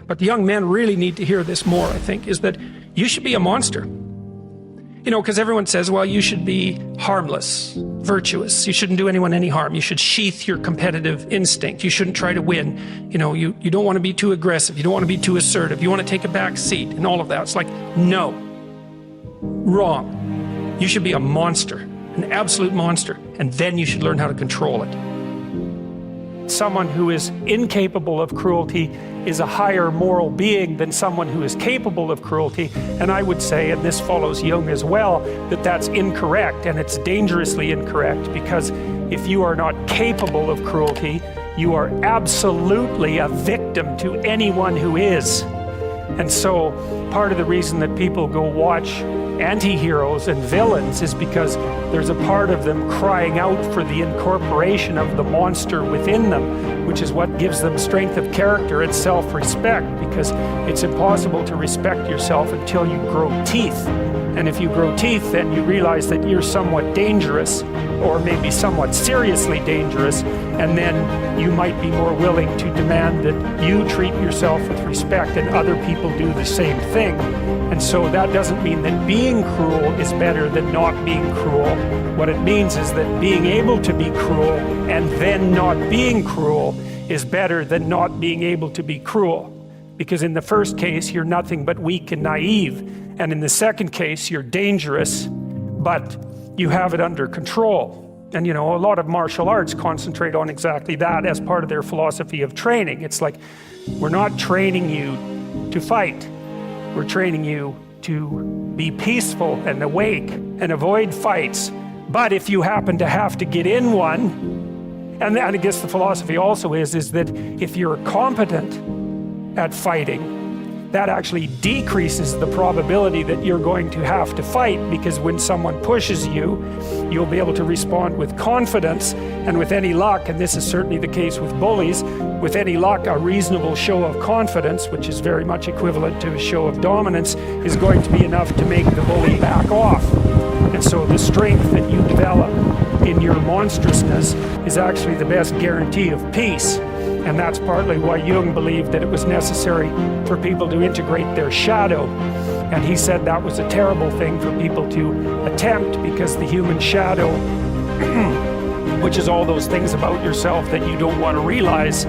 but the young men really need to hear this more, I think, is that you should be a monster. You know, because everyone says, well, you should be harmless, virtuous. You shouldn't do anyone any harm. You should sheath your competitive instinct. You shouldn't try to win. You know, you don't want to be too aggressive. You don't want to be too assertive. You want to take a back seat and all of that. It's like, no, wrong. You should be a monster, an absolute monster, and then you should learn how to control it. Someone who is incapable of cruelty is a higher moral being than someone who is capable of cruelty. And I would say, and this follows Jung as well, that that's incorrect, and it's dangerously incorrect, because if you are not capable of cruelty, you are absolutely a victim to anyone who is. And so part of the reason that people go watch anti-heroes and villains is because there's a part of them crying out for the incorporation of the monster within them, which is what gives them strength of character and self-respect, because it's impossible to respect yourself until you grow teeth. And if you grow teeth, then you realize that you're somewhat dangerous, or maybe somewhat seriously dangerous, and then you might be more willing to demand that you treat yourself with respect and other people do the same thing. And so that doesn't mean that being cruel is better than not being cruel. What it means is that being able to be cruel and then not being cruel is better than not being able to be cruel. Because in the first case, you're nothing but weak and naive. And in the second case, you're dangerous, but you have it under control. And you know, a lot of martial arts concentrate on exactly that as part of their philosophy of training. It's like, we're not training you to fight. We're training you to be peaceful and awake and avoid fights. But if you happen to have to get in one, and I guess the philosophy also is that if you're competent at fighting, that actually decreases the probability that you're going to have to fight, because when someone pushes you, you'll be able to respond with confidence, and with any luck, and this is certainly the case with bullies, with any luck, a reasonable show of confidence, which is very much equivalent to a show of dominance, is going to be enough to make the bully back off. And so the strength that you develop in your monstrousness is actually the best guarantee of peace. And that's partly why Jung believed that it was necessary for people to integrate their shadow. And he said that was a terrible thing for people to attempt, because the human shadow, which is all those things about yourself that you don't want to realize,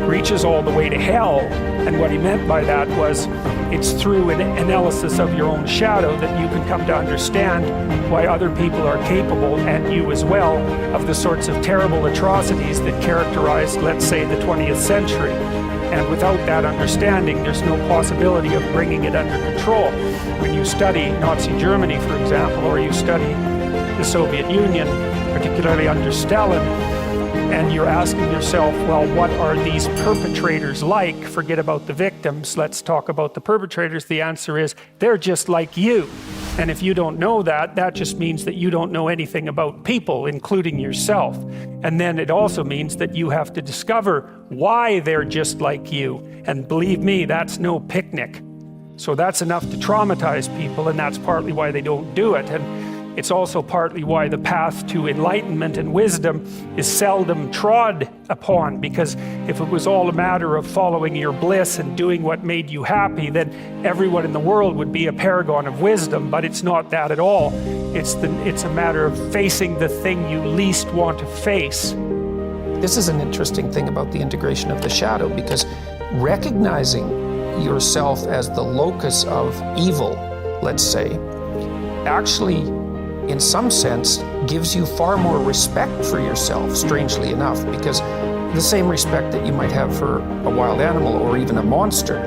reaches all the way to hell. And what he meant by that was, it's through an analysis of your own shadow that you can come to understand why other people are capable, and you as well, of the sorts of terrible atrocities that characterized, let's say, the 20th century. And without that understanding, there's no possibility of bringing it under control. When you study Nazi Germany, for example, or you study the Soviet Union, particularly under Stalin, and you're asking yourself, well, what are these perpetrators like? Forget about the victims, let's talk about the perpetrators. The answer is, they're just like you. And if you don't know that, that just means that you don't know anything about people, including yourself. And then it also means that you have to discover why they're just like you. And believe me, that's no picnic. So that's enough to traumatize people, and that's partly why they don't do it. And it's also partly why the path to enlightenment and wisdom is seldom trod upon, because if it was all a matter of following your bliss and doing what made you happy, then everyone in the world would be a paragon of wisdom. But it's not that at all. It's a matter of facing the thing you least want to face. This is an interesting thing about the integration of the shadow, because recognizing yourself as the locus of evil, let's say, actually in some sense gives you far more respect for yourself, strangely enough, because the same respect that you might have for a wild animal or even a monster.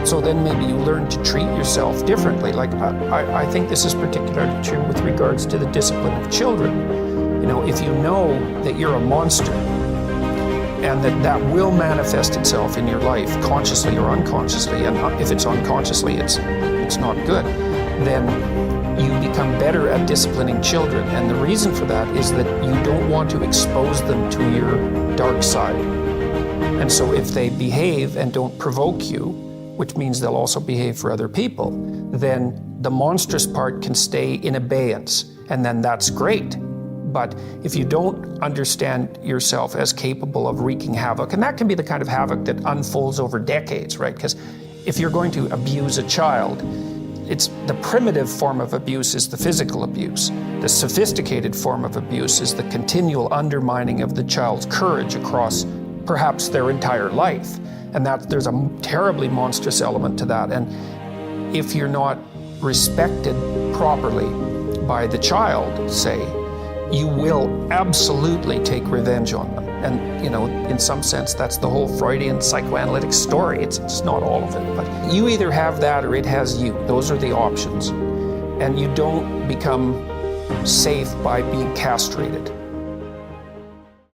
So then maybe you learn to treat yourself differently. Like I think this is particularly true with regards to the discipline of children. You know, if you know that you're a monster and that will manifest itself in your life, consciously or unconsciously, and if it's unconsciously, it's not good, then you become better at disciplining children. And the reason for that is that you don't want to expose them to your dark side. And so if they behave and don't provoke you, which means they'll also behave for other people, then the monstrous part can stay in abeyance. And then that's great, But if you don't understand yourself as capable of wreaking havoc, and that can be the kind of havoc that unfolds over decades, right? Because if you're going to abuse a child, it's the primitive form of abuse is the physical abuse. The sophisticated form of abuse is the continual undermining of the child's courage across perhaps their entire life. And that there's a terribly monstrous element to that. And if you're not respected properly by the child, say, you will absolutely take revenge on them. And, you know, in some sense, that's the whole Freudian psychoanalytic story. It's not all of it, but you either have that or it has you. Those are the options. And you don't become safe by being castrated.